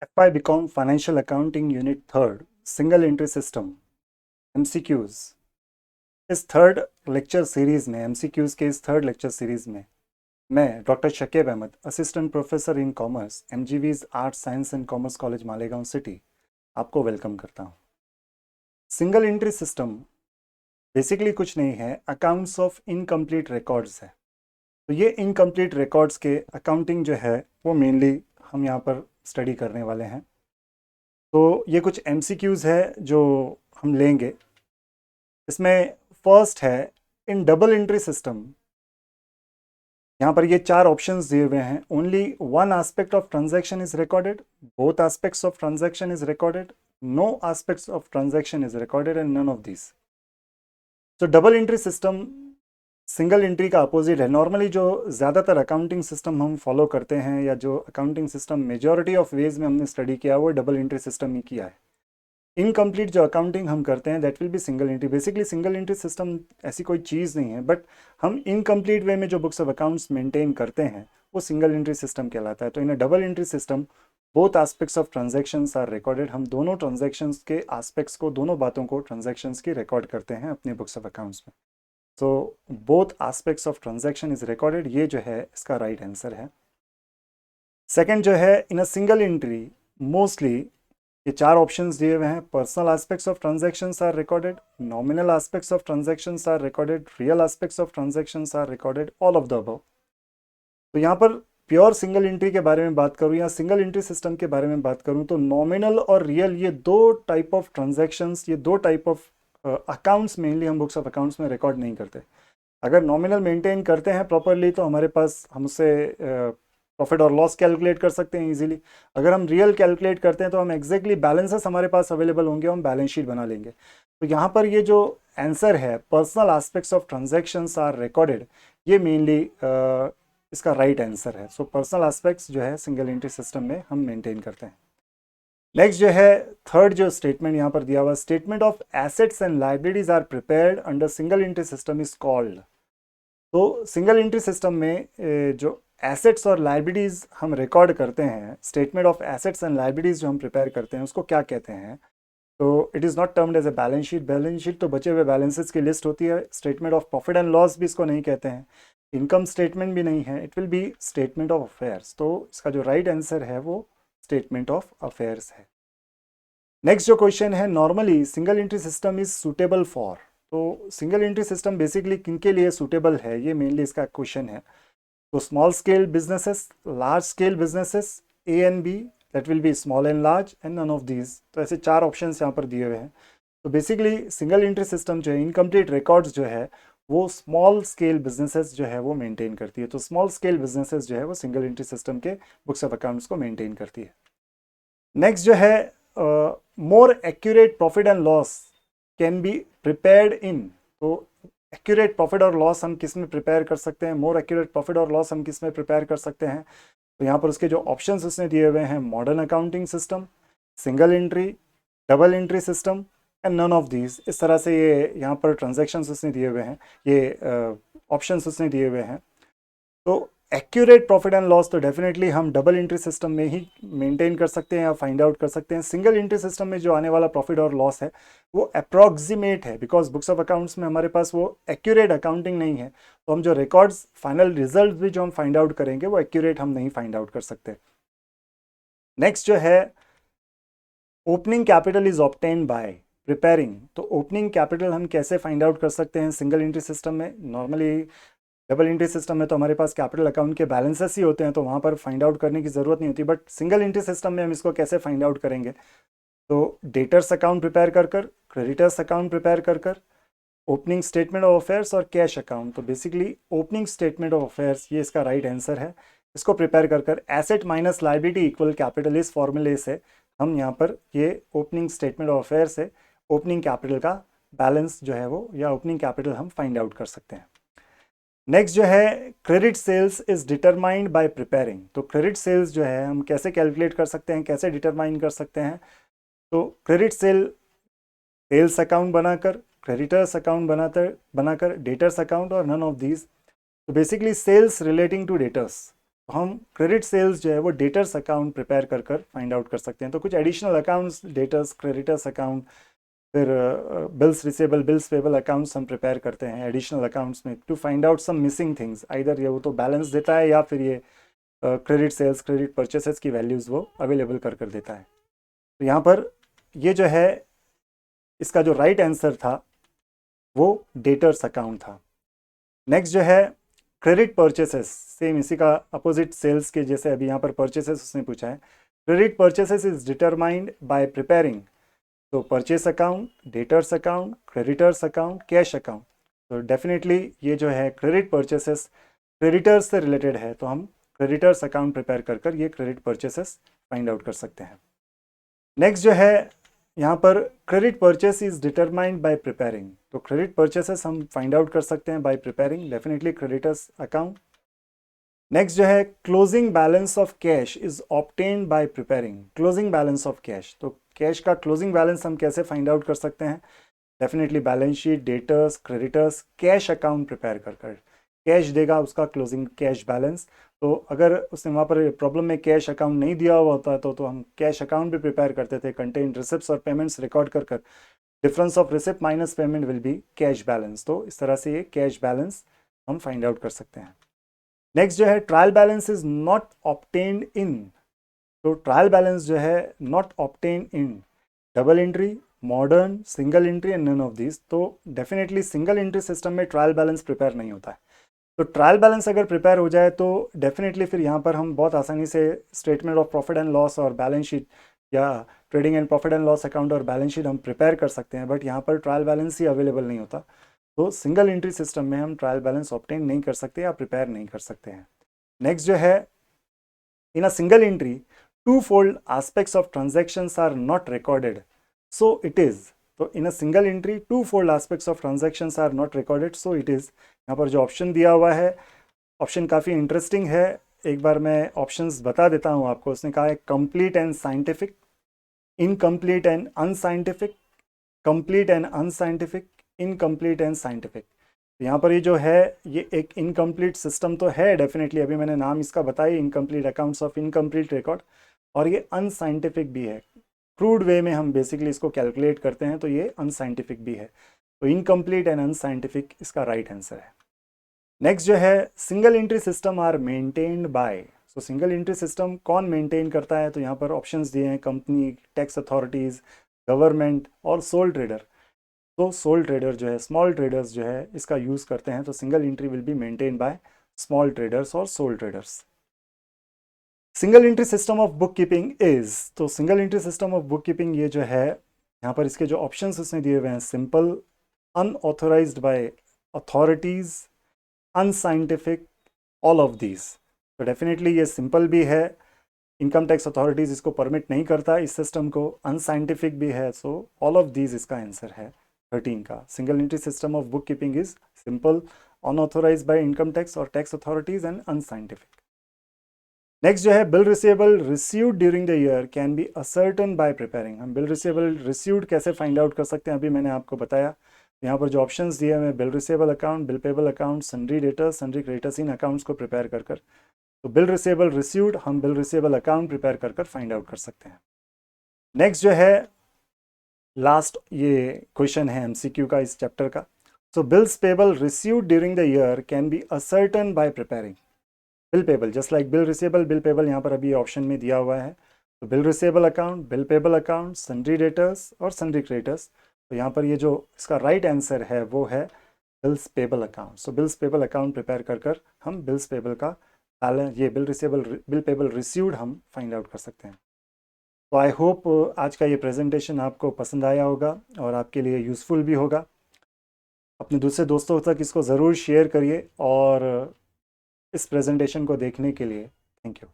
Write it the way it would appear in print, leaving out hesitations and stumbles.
FI BCom Financial Accounting Unit 3rd Single Entry System MCQs। इस third lecture series में MCQs के इस third lecture series में मैं doctor Shakib Ahmad, assistant professor in commerce, MGV's arts science and commerce college Malegaon city, आपको welcome करता हूँ। Single entry system basically कुछ नहीं है, अकाउंट्स ऑफ इनकम्प्लीट रिकॉर्ड्स है। तो ये इनकम्प्लीट रिकॉर्ड्स के अकाउंटिंग जो है वो मेनली हम यहाँ पर स्टडी करने वाले हैं। तो ये कुछ MCQs है जो हम लेंगे। इसमें फर्स्ट है, इन डबल एंट्री सिस्टम यहाँ पर ये चार ऑप्शंस दिए हुए हैं। Only one aspect of transaction is recorded, both aspects of transaction is recorded, no aspects of transaction is recorded and none of this. तो double entry system single entry का opposite है। नॉर्मली जो ज़्यादातर accounting system हम follow करते हैं या जो accounting system majority of ways में हमने स्टडी किया वो डबल एंट्री सिस्टम ही किया है। इनकम्प्लीट जो अकाउंटिंग हम करते हैं that will B single entry. Basically single entry system ऐसी कोई चीज़ नहीं है, बट हम इनकम्प्लीट वे में जो बुक्स ऑफ अकाउंट्स मेंटेन करते हैं वो सिंगल एंट्री सिस्टम कहलाता है। तो in a double entry system both aspects of transactions are recorded. हम दोनों ट्रांजैक्शंस के एस्पेक्ट्स को, दोनों बातों को, ट्रांजैक्शंस की रिकॉर्ड करते हैं अपने बुक्स ऑफ अकाउंट्स में। So both aspects of transaction is recorded, ये जो है इसका राइट आंसर है। सेकेंड जो है, in a single entry mostly ये चार ऑप्शंस दिए हुए हैं। Personal aspects of transactions are recorded, nominal aspects of transactions are recorded, real aspects of transactions are recorded, all of the above. तो यहाँ पर प्योर सिंगल एंट्री के बारे में बात करूँ या सिंगल एंट्री सिस्टम के बारे में बात करूँ तो नॉमिनल और रियल ये दो टाइप ऑफ ट्रांजैक्शंस, ये दो टाइप ऑफ अकाउंट्स मेनली हम बुक्स ऑफ अकाउंट्स में रिकॉर्ड नहीं करते। अगर नॉमिनल मेंटेन करते हैं प्रॉपरली तो हमारे पास हमसे प्रॉफिट और लॉस कैलकुलेट कर सकते हैं इजीली। अगर हम रियल कैलकुलेट करते हैं तो हम एग्जैक्टली बैलेंसेस हमारे पास अवेलेबल होंगे, हम बैलेंस शीट बना लेंगे। तो यहाँ पर ये जो आंसर है, personal aspects of transactions are recorded, ये मेनली इसका राइट आंसर है। सो पर्सनल एस्पेक्ट्स जो है सिंगल एंट्री सिस्टम में हम मेंटेन करते हैं। नेक्स्ट जो है, थर्ड जो स्टेटमेंट यहाँ पर दिया हुआ, statement of assets and liabilities are prepared under single entry system is called. तो सिंगल एंट्री सिस्टम में जो एसेट्स और लाइबिलिटीज हम रिकॉर्ड करते हैं, statement of assets and liabilities जो हम प्रिपेयर करते हैं उसको क्या कहते हैं? तो it is not termed as a balance sheet. Balance sheet तो बचे हुए बैलेंसेस की लिस्ट होती है। Statement of profit and loss भी इसको नहीं कहते हैं, इनकम स्टेटमेंट भी नहीं है, it will be statement of affairs. तो इसका जो राइट आंसर है वो स्टेटमेंट ऑफ अफेयर्स है। नेक्स्ट जो क्वेश्चन है, normally single entry system is suitable for. तो सिंगल एंट्री सिस्टम बेसिकली किनके लिए सुटेबल है, ये मेनली इसका क्वेश्चन है। तो small scale businesses, large scale businesses, a and b, that will be small and large and none of these. तो ऐसे चार ऑप्शन यहाँ पर दिए हुए हैं। तो बेसिकली सिंगल एंट्री सिस्टम जो है, इनकम्प्लीट रिकॉर्ड्स जो है वो स्मॉल स्केल बिजनेसेस जो है वो मेंटेन करती है। तो स्मॉल स्केल बिजनेसेस जो है वो सिंगल एंट्री सिस्टम के बुक्स ऑफ अकाउंट्स को मेंटेन करती है। नेक्स्ट जो है, more accurate profit and loss can be prepared in. तो एक्यूरेट प्रॉफिट और लॉस हम किस में प्रिपेयर कर सकते हैं, मोर एक्यूरेट प्रॉफिट और लॉस हम किस में प्रिपेयर कर सकते हैं? तो यहाँ पर उसके जो ऑप्शंस उसने दिए हुए हैं, modern accounting system, single entry, double entry system and none of these. इस तरह से ये यहाँ पर ट्रांजैक्शंस उसने दिए हुए हैं, ये ऑप्शंस उसने दिए हुए हैं। तो एक्यूरेट प्रॉफिट एंड लॉस तो डेफिनेटली हम डबल एंट्री सिस्टम में ही मेंटेन कर सकते हैं या फाइंड आउट कर सकते हैं। सिंगल एंट्री सिस्टम में जो आने वाला प्रॉफिट और लॉस है वो अप्रॉक्सीमेट है, बिकॉज बुक्स ऑफ अकाउंट्स में हमारे पास वो एक्यूरेट अकाउंटिंग नहीं है। तो हम जो रिकॉर्ड्स, फाइनल रिजल्ट भी जो हम फाइंड आउट करेंगे वो एक्यूरेट हम नहीं फाइंड आउट कर सकते। नेक्स्ट जो है, opening capital is obtain bye preparing. तो ओपनिंग कैपिटल हम कैसे फाइंड आउट कर सकते हैं सिंगल एंट्री सिस्टम में? नॉर्मली डबल एंट्री सिस्टम में तो हमारे पास कैपिटल अकाउंट के बैलेंसेस ही होते हैं, तो वहाँ पर फाइंड आउट करने की ज़रूरत नहीं होती। बट सिंगल एंट्री सिस्टम में हम इसको कैसे फाइंड आउट करेंगे? तो डेटर्स अकाउंट प्रिपेयर कर कर, क्रेडिटर्स अकाउंट प्रिपेयर कर कर, ओपनिंग स्टेटमेंट ऑफ अफेयर्स और कैश अकाउंट। तो basically opening statement of affairs ये इसका राइट आंसर है। इसको प्रिपेयर कर कर asset minus liability equal capital, इस फॉर्मूले से हम यहाँ पर ये ओपनिंग स्टेटमेंट ऑफ अफेयर्स से ओपनिंग कैपिटल का बैलेंस जो है वो या ओपनिंग कैपिटल हम फाइंड आउट कर सकते हैं। नेक्स्ट जो है, credit sales is determined by preparing. तो क्रेडिट सेल्स जो है हम कैसे कैलकुलेट कर सकते हैं, कैसे डिटरमाइन कर सकते हैं? तो क्रेडिट सेल्स अकाउंट बनाकर, क्रेडिटर्स अकाउंट बनाकर, डेटर्स अकाउंट और नन ऑफ दीज। तो basically sales relating to debtors, तो हम क्रेडिट सेल्स जो है वो डेटर्स अकाउंट प्रिपेयर कर कर फाइंड आउट कर सकते हैं। तो कुछ additional accounts, debtors, creditors account, फिर bills receivable, bills payable accounts हम प्रिपेयर करते हैं एडिशनल अकाउंट्स में to find out some missing things. Either ये वो तो बैलेंस देता है या फिर ये क्रेडिट सेल्स, क्रेडिट परचेसेस की वैल्यूज़ वो अवेलेबल कर कर देता है। तो यहाँ पर ये जो है इसका जो राइट आंसर था वो डेटर्स अकाउंट था। नेक्स्ट जो है क्रेडिट परचेसेस, सेम इसी का अपोजिट सेल्स के जैसे अभी यहाँ पर परचेसेस उसने पूछा है। Credit purchases is determined by preparing, तो purchase account, debtors account, creditors account, cash account. तो डेफिनेटली ये जो है क्रेडिट परचेसेस क्रेडिटर्स से रिलेटेड है, तो हम क्रेडिटर्स अकाउंट प्रिपेयर कर कर ये क्रेडिट परचेसेस फाइंड आउट कर सकते हैं। नेक्स्ट जो है यहाँ पर credit purchase is determined by preparing, तो क्रेडिट परचेसेस हम फाइंड आउट कर सकते हैं bye preparing, definitely creditors account. Next जो है closing balance of cash is obtained by preparing, closing balance of cash, तो कैश का क्लोजिंग बैलेंस हम कैसे फाइंड आउट कर सकते हैं? Definitely balance sheet, debtors, creditors, cash account prepare कर कर। कैश देगा उसका क्लोजिंग कैश बैलेंस, तो अगर उसने वहाँ पर प्रॉब्लम में कैश अकाउंट नहीं दिया हुआ होता तो हम कैश अकाउंट भी प्रिपेयर करते थे, कंटेन रिसिप्ट्स और पेमेंट्स रिकॉर्ड कर कर difference of receipt minus payment will be cash balance. तो इस तरह से ये कैश बैलेंस हम फाइंड आउट कर सकते हैं। नेक्स्ट जो है trial balance is not obtained in, तो ट्रायल बैलेंस जो है not obtained in double entry, modern, single entry and none of this. तो डेफिनेटली सिंगल एंट्री सिस्टम में ट्रायल बैलेंस प्रिपेयर नहीं होता है। तो ट्रायल बैलेंस अगर प्रिपेयर हो जाए तो डेफिनेटली फिर यहाँ पर हम बहुत आसानी से statement of profit and loss और बैलेंस शीट या trading and profit and loss account और बैलेंस शीट हम प्रिपेयर कर सकते हैं, बट यहाँ पर ट्रायल बैलेंस ही अवेलेबल नहीं होता। तो सिंगल एंट्री सिस्टम में हम ट्रायल बैलेंस ऑब्टेन नहीं कर सकते या प्रिपेयर नहीं कर सकते हैं। नेक्स्ट जो है in a single entry two fold aspects of transactions are not recorded, so it is, तो in a single entry two fold aspects of transactions are not recorded, so it is. यहाँ पर जो option दिया हुआ है, option काफ़ी interesting है, एक बार मैं ऑप्शंस बता देता हूँ आपको। उसने कहा है complete and scientific, incomplete and unscientific, complete and unscientific, incomplete and scientific. यहाँ पर ये जो है ये एक इनकम्प्लीट सिस्टम तो है डेफिनेटली, अभी मैंने नाम इसका बताया incomplete accounts of incomplete record, और ये अनसाइंटिफिक भी है। क्रूड वे में हम बेसिकली इसको कैलकुलेट करते हैं तो ये अनसाइंटिफिक भी है। तो इनकम्प्लीट एंड अनसाइंटिफिक इसका राइट आंसर है। नेक्स्ट जो है single entry system are maintained by, so single entry system कौन मेंटेन करता है? तो यहाँ पर ऑप्शंस दिए हैं कंपनी, टैक्स अथॉरिटीज़, गवर्नमेंट और सोल ट्रेडर। तो सोल ट्रेडर जो है, स्मॉल ट्रेडर्स जो है इसका यूज़ करते हैं, तो single entry will be maintain by small traders और sole traders. Single entry system of book keeping is, तो single entry system of book keeping ये जो है यहाँ पर इसके जो ऑप्शंस उसने दिए हुए हैं, simple, unauthorised by authorities, unscientific, all of these. तो डेफिनेटली ये सिंपल भी है, इनकम टैक्स अथॉरिटीज़ इसको परमिट नहीं करता इस सिस्टम को, अनसाइंटिफिक भी है, सो ऑल ऑफ दीज इसका आंसर है 13 का। Single entry system of book keeping is simple, unauthorised by income tax और tax authorities and unscientific. Next जो है bill receivable received during the year can be ascertain by preparing, हम bill receivable received कैसे find out कर सकते हैं अभी मैंने आपको बताया। यहाँ पर जो ऑप्शंस दिए हैं, bill receivable account, bill payable account, sundry debtors, sundry creditors, इन अकाउंट्स को प्रिपेयर कर कर, तो बिल रिसीवेबल रिसीव्ड हम बिल रिसीवेबल अकाउंट प्रिपेयर कर कर फाइंड आउट कर सकते हैं। नेक्स्ट जो है लास्ट ये क्वेश्चन है एमसीक्यू का इस चैप्टर का। So bills payable received during the year can be ascertain by preparing, bill payable just like bill receivable, bill payable यहाँ पर अभी ऑप्शन में दिया हुआ है। तो bill receivable account, bill payable account, sundry debtors और सन्ड्री क्रेडिटर्स, तो यहाँ पर ये जो इसका राइट आंसर है वो है बिल्स पेबल अकाउंट। सो बिल्स पेबल अकाउंट प्रिपेयर कर कर हम बिल्स पेबल का बैलेंस, ये bill receivable, bill payable received हम फाइंड आउट कर सकते हैं। तो आई होप आज का ये प्रेजेंटेशन आपको पसंद आया होगा और आपके लिए यूज़फुल भी होगा। अपने दूसरे दोस्तों तक इसको ज़रूर शेयर करिए और इस प्रेजेंटेशन को देखने के लिए थैंक यू।